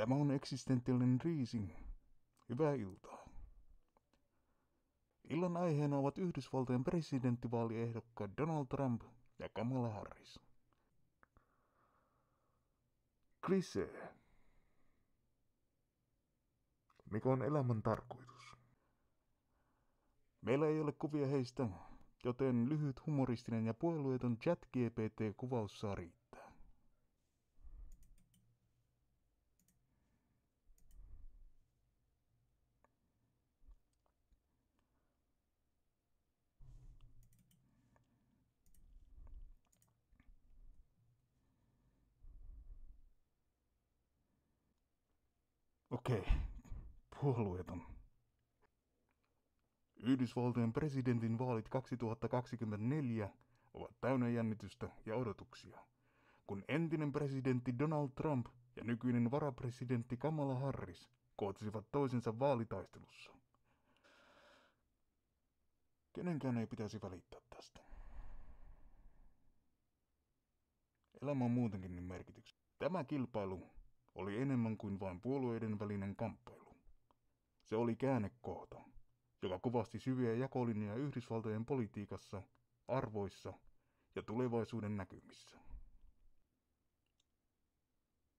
Tämä on eksistentiaalinen riisi. Hyvää iltaa. Illan aiheena ovat Yhdysvaltojen presidenttivaaliehdokkaat Donald Trump ja Kamala Harris. Klisee. Mikä on elämän tarkoitus? Meillä ei ole kuvia heistä, joten lyhyt humoristinen ja puolueeton ChatGPT-kuvaus saa riittää. Okei, puolueeton. Yhdysvaltojen presidentin vaalit 2024 ovat täynnä jännitystä ja odotuksia, kun entinen presidentti Donald Trump ja nykyinen varapresidentti Kamala Harris kohtasivat toisensa vaalitaistelussa. Kenenkään ei pitäisi välittää tästä. Elämä on muutenkin niin merkityksellinen. Tämä kilpailu oli enemmän kuin vain puolueiden välinen kamppailu. Se oli käännekohta, joka kuvasti syviä jakolinjoja Yhdysvaltojen politiikassa, arvoissa ja tulevaisuuden näkymissä.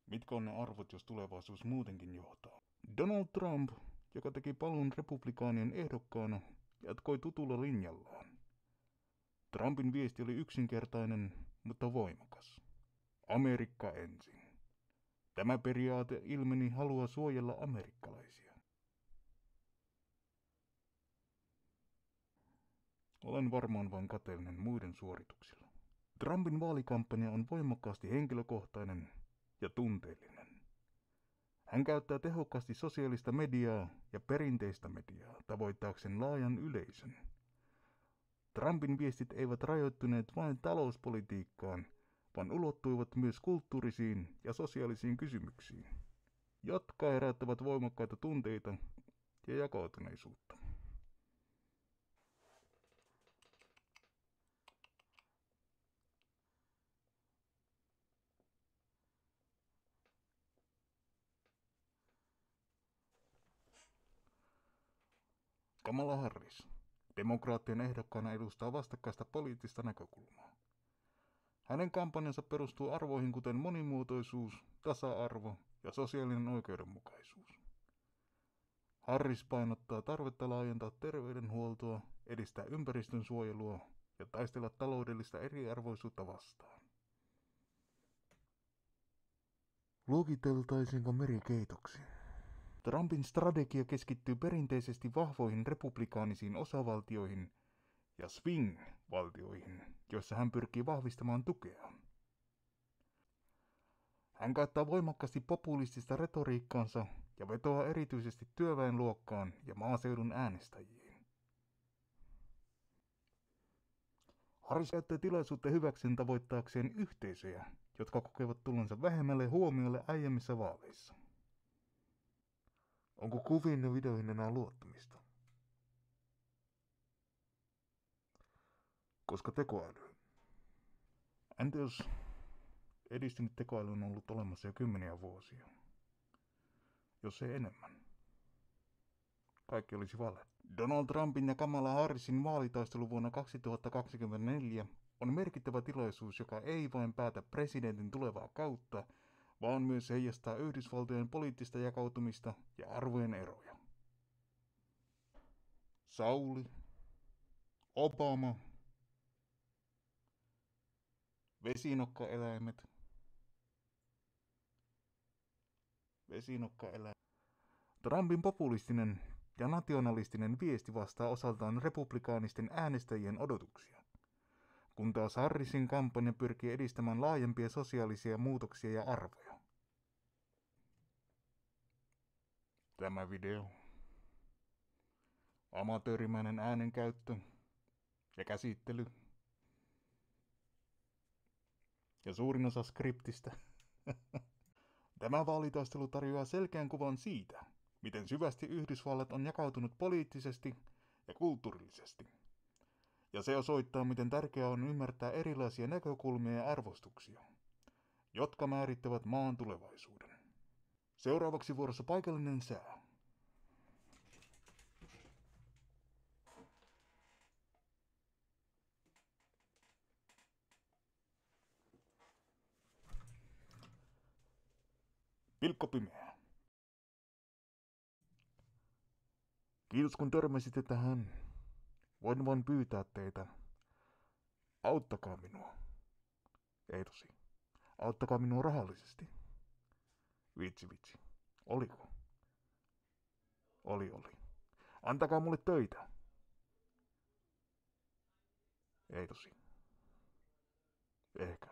Mitkä on ne arvot, jos tulevaisuus muutenkin johtaa? Donald Trump, joka teki paluun republikaanien ehdokkaana, jatkoi tutulla linjallaan. Trumpin viesti oli yksinkertainen, mutta voimakas. Amerikka ensin. Tämä periaate ilmeni halua suojella amerikkalaisia. Olen varmaan vain kateellinen muiden suorituksilla. Trumpin vaalikampanja on voimakkaasti henkilökohtainen ja tunteellinen. Hän käyttää tehokkaasti sosiaalista mediaa ja perinteistä mediaa tavoittaakseen laajan yleisön. Trumpin viestit eivät rajoittuneet vain talouspolitiikkaan, vaan ulottuivat myös kulttuurisiin ja sosiaalisiin kysymyksiin, jotka herättävät voimakkaita tunteita ja jakautuneisuutta. Kamala Harris, demokraattien ehdokkaana edustaa vastakkaista poliittista näkökulmaa. Hänen kampanjansa perustuu arvoihin kuten monimuotoisuus, tasa-arvo ja sosiaalinen oikeudenmukaisuus. Harris painottaa tarvetta laajentaa terveydenhuoltoa, edistää ympäristön suojelua ja taistella taloudellista eriarvoisuutta vastaan. Luokiteltaisiinko meri keitoksi? Trumpin strategia keskittyy perinteisesti vahvoihin republikaanisiin osavaltioihin ja swing-valtioihin, joissa hän pyrkii vahvistamaan tukeaan. Hän käyttää voimakkaasti populistista retoriikkaansa ja vetoaa erityisesti työväenluokkaan ja maaseudun äänestäjiin. Harris käyttää tilaisuutta hyväkseen tavoittaakseen yhteisöjä, jotka kokevat tullonsa vähemmälle huomiolle aiemmissa vaaleissa. Onko kuviin ja videoihin enää luottamista? Koska tekoäly. Entä jos edistynyt tekoäly on ollut olemassa jo kymmeniä vuosia? Jos ei enemmän. Kaikki olisi vale. Donald Trumpin ja Kamala Harrisin vaalitaistelu vuonna 2024 on merkittävä tilaisuus, joka ei vain päätä presidentin tulevaa kautta, vaan myös heijastaa Yhdysvaltojen poliittista jakautumista ja arvojen eroja. Sauli, Obama, vesinokkaeläimet. Trumpin populistinen ja nationalistinen viesti vastaa osaltaan republikaanisten äänestäjien odotuksia, kun taas Harrisin kampanja pyrkii edistämään laajempia sosiaalisia muutoksia ja arvoja. Tämä video. Amatöörimäinen äänenkäyttö ja käsittely. Ja suurin osa skriptistä. Tämä vaalitaistelu tarjoaa selkeän kuvan siitä, miten syvästi Yhdysvallat on jakautunut poliittisesti ja kulttuurillisesti. Ja se osoittaa, miten tärkeää on ymmärtää erilaisia näkökulmia ja arvostuksia, jotka määrittävät maan tulevaisuuden. Seuraavaksi vuorossa paikallinen sää. Pilkkopimeää. Kiitos kun törmäsitte tähän. Voin vain pyytää teitä. Auttakaa minua. Ei tosi. Auttakaa minua rahallisesti. Vitsi. Oliko? Oli. Antakaa mulle töitä. Ei tosi. Ehkä.